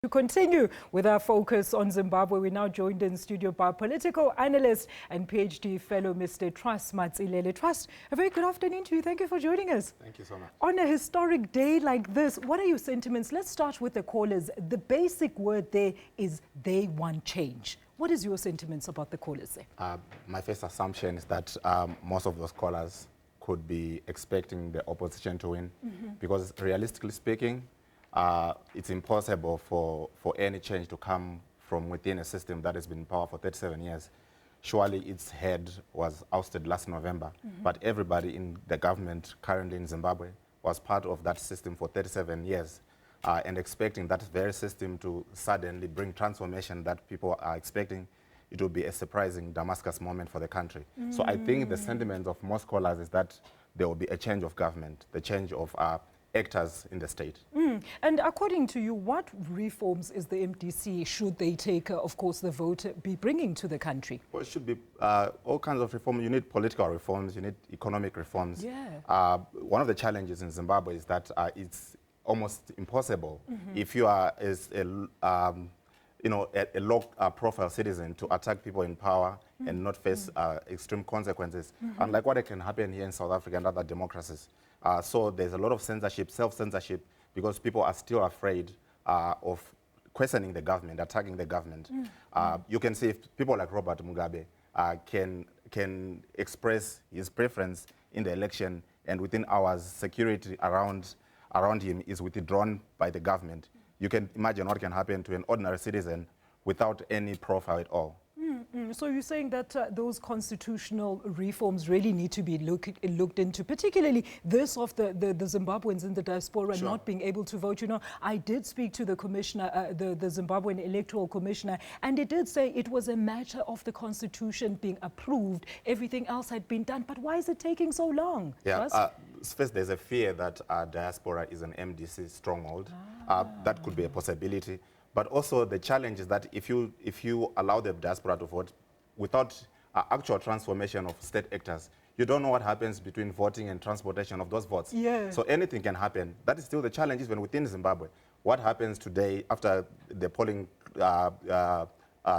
To continue with our focus on Zimbabwe, we're now joined in studio by political analyst and PhD fellow Mr. Trust Matsilele. Trust, a very good afternoon to you. Thank you for joining us. Thank you so much. On a historic day like this, what are your sentiments? Let's start with the callers. The basic word there is they want change. What is your sentiments about the callers there? My first assumption is that most of those callers could be expecting the opposition to win, because realistically speaking, it's impossible for any change to come from within a system that has been in power for 37 years. Surely its head was ousted last November, but everybody in the government currently in Zimbabwe was part of that system for 37 years. And expecting that very system to suddenly bring transformation that people are expecting, it will be a surprising Damascus moment for the country. So I think the sentiment of most scholars is that there will be a change of government, the change of actors in the state. And according to you, what reforms is the MDC, should they take, of course, the vote, be bringing to the country? Well, it should be all kinds of reforms. You need political reforms, you need economic reforms. Yeah. One of the challenges in Zimbabwe is that it's almost impossible if you are a low-profile citizen to attack people in power and not face extreme consequences, unlike what can happen here in South Africa and other democracies. So there's a lot of censorship, self-censorship, because people are still afraid of questioning the government, attacking the government. You can see if people like Robert Mugabe can express his preference in the election, and within hours, security around him is withdrawn by the government. You can imagine what can happen to an ordinary citizen without any profile at all. So you're saying that those constitutional reforms really need to be looked into, particularly this of the Zimbabweans in the diaspora not being able to vote. You know, I did speak to the commissioner, the Zimbabwean electoral commissioner, and it did say it was a matter of the constitution being approved. Everything else had been done. But why is it taking so long? Yeah, first there's a fear that diaspora is an MDC stronghold. That could be a possibility. But also the challenge is that if you allow the diaspora to vote without actual transformation of state actors, you don't know what happens between voting and transportation of those votes. Yeah. So anything can happen. That is still the challenge even within Zimbabwe. What happens today after the polling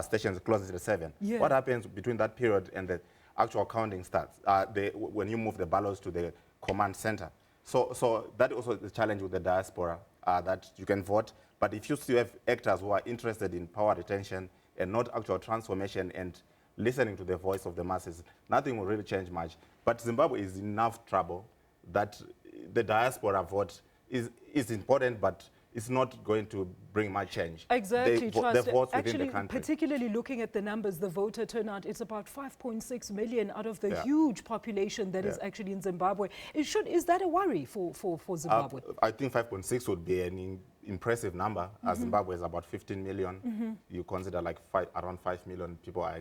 stations closes at 7? Yeah. What happens between that period and the actual counting starts, when you move the ballots to the command center? So that also is the challenge with the diaspora, that you can vote, but if you still have actors who are interested in power retention and not actual transformation and listening to the voice of the masses, nothing will really change much. But Zimbabwe is in enough trouble that the diaspora vote is important, but it's not going to bring much change. Exactly, the votes within the country. Particularly looking at the numbers, the voter turnout, it's about 5.6 million out of the huge population that is actually in Zimbabwe. Is that a worry for Zimbabwe? I think 5.6 would be an impressive number. Zimbabwe is about 15 million. You consider like around 5 million people are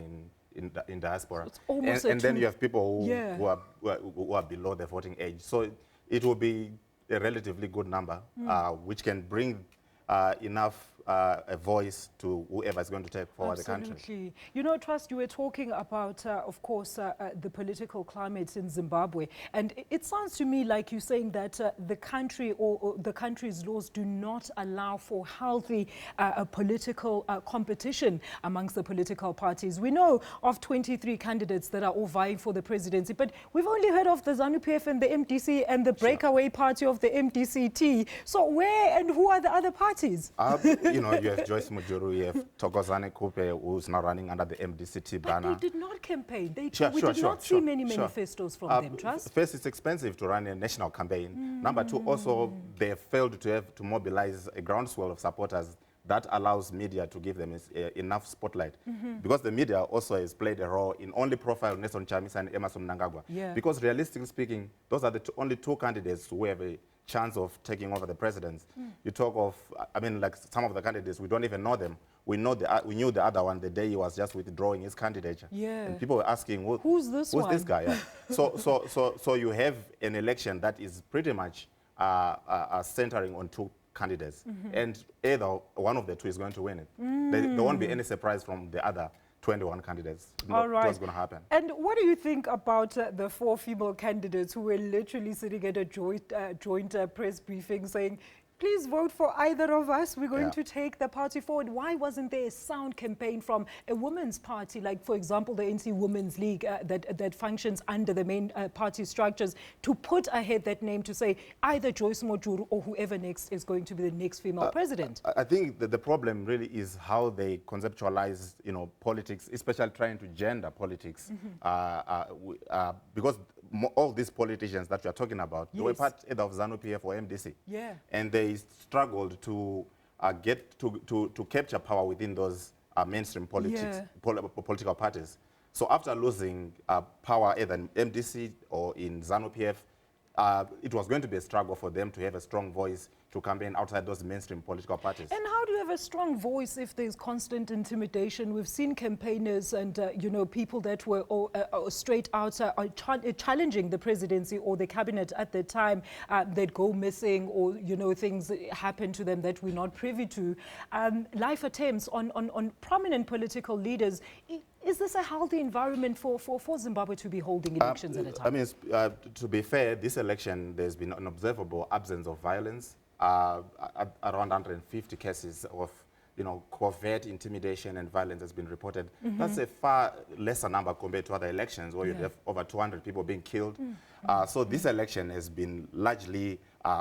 in diaspora. So it's almost and then you have people who are below the voting age. So it will be a relatively good number, which can bring enough a voice to whoever is going to take forward the country. Absolutely. You know, Trust, you were talking about, of course, the political climate in Zimbabwe. And it sounds to me like you're saying that the country or the country's laws do not allow for healthy political competition amongst the political parties. We know of 23 candidates that are all vying for the presidency, but we've only heard of the ZANU-PF and the MDC and the breakaway party of the MDCT. So where and who are the other parties? You know, you have Joyce Mujuru, you have Thokozani Kupe, who's now running under the MDCT banner. But they did not campaign. We did not see many manifestos from them, Trust. First, it's expensive to run a national campaign. Number two, also, they failed to mobilize a groundswell of supporters that allows media to give them enough spotlight. Because the media also has played a role in only profile Nelson Chamisa and Emerson Mnangagwa. Yeah. Because realistically speaking, those are the only two candidates who have a chance of taking over the presidency. You talk of, I mean, like some of the candidates, we don't even know them. We knew the other one the day he was just withdrawing his candidature. Yeah. And people were asking, who's this guy? Yeah. So you have an election that is pretty much centering on two candidates, and either one of the two is going to win it. There won't be any surprise from the other 21 candidates. All right. What's going to happen? And what do you think about the 4 female candidates who were literally sitting at a joint press briefing saying, Please vote for either of us. We're going to take the party forward. Why wasn't there a sound campaign from a women's party, like, for example, the NC Women's League that functions under the main party structures, to put ahead that name to say either Joyce Mojuru or whoever next is going to be the next female president? I think that the problem really is how they conceptualize, politics, especially trying to gender politics, because all these politicians that we are talking about, they were part either of ZANU-PF or MDC. Yeah. And they struggled to get to capture power within those mainstream politics, political parties. So after losing power either in MDC or in ZANU-PF, it was going to be a struggle for them to have a strong voice to campaign outside those mainstream political parties. And how do you have a strong voice if there's constant intimidation? We've seen campaigners and, people that were straight out challenging the presidency or the cabinet at the time, they'd go missing or, things happen to them that we're not privy to. Life attempts on prominent political leaders. Is this a healthy environment for Zimbabwe to be holding elections at a time? I mean, to be fair, this election, there's been an observable absence of violence. Around 150 cases of, covert intimidation and violence has been reported. That's a far lesser number compared to other elections where you have over 200 people being killed. So this election has been largely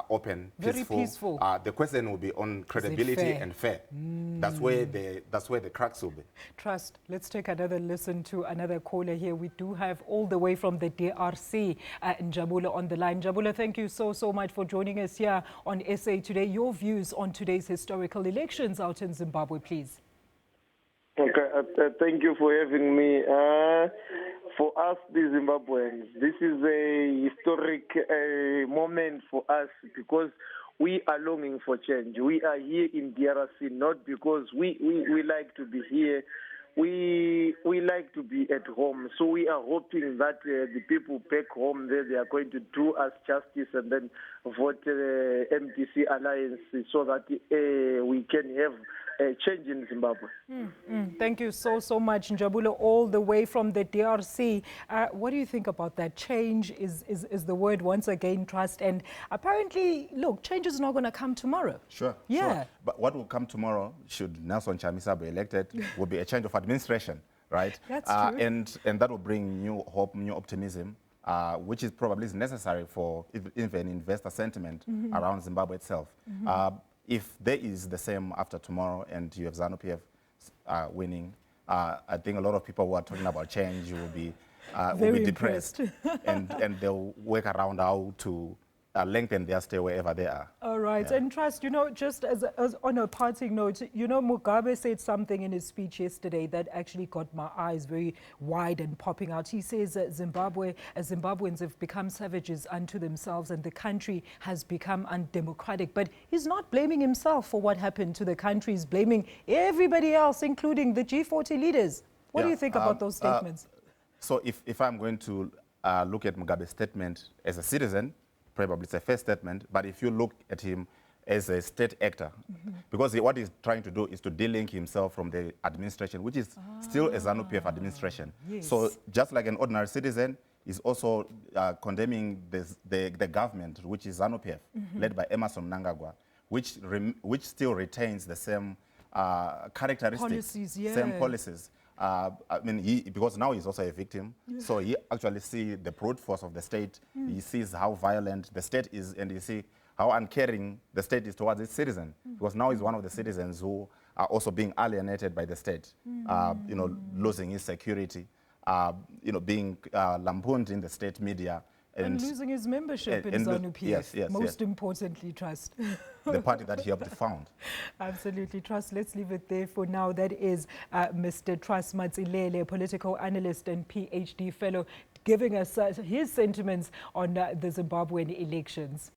open, very peaceful. The question will be on credibility and fair. That's where the cracks will be. Trust. Let's take another listen to another caller here. We do have all the way from the DRC, Njabula on the line. Njabula, thank you so much for joining us here on SA Today. Your views on today's historical elections out in Zimbabwe, please. Okay, thank you for having me. For us, the Zimbabweans, this is a historic moment for us because we are longing for change. We are here in DRC not because we like to be here. We like to be at home. So we are hoping that the people back home there, they are going to do us justice and then vote MDC Alliance so that we can have change in Zimbabwe. Thank you so much, Njabula, all the way from the DRC. What do you think about that? Change is the word once again, Trust. And apparently, look, change is not going to come tomorrow. Sure. But what will come tomorrow, should Nelson Chamisa be elected, will be a change of administration, right? That's true. And that will bring new hope, new optimism, which is probably necessary for even investor sentiment around Zimbabwe itself. If there is the same after tomorrow and you have ZANU-PF winning, I think a lot of people who are talking about change will be depressed and they'll work around how to lengthen their stay wherever they are. All right. And Trust, just as on a parting note, Mugabe said something in his speech yesterday that actually got my eyes very wide and popping out. He says that Zimbabweans have become savages unto themselves and the country has become undemocratic. But he's not blaming himself for what happened to the country. He's blaming everybody else, including the G40 leaders. What do you think about those statements? So if I'm going to look at Mugabe's statement as a citizen, probably it's a fair statement, but if you look at him as a state actor, because what he's trying to do is to de-link himself from the administration, which is still a ZANU-PF administration. Yes. So just like an ordinary citizen, is also condemning the government, which is ZANU-PF, led by Emerson Mnangagwa, which still retains the same characteristics, policies, same policies. I mean, because now he's also a victim, so he actually sees the brute force of the state. He sees how violent the state is, and you see how uncaring the state is towards its citizen. Because now he's one of the citizens who are also being alienated by the state. Losing his security, being lampooned in the state media. And losing his membership in ZANU-PF, yes, most importantly, Trust. The party that he helped found. Absolutely, Trust. Let's leave it there for now. That is Mr. Trust Matsilele, a political analyst and PhD fellow, giving us his sentiments on the Zimbabwean elections.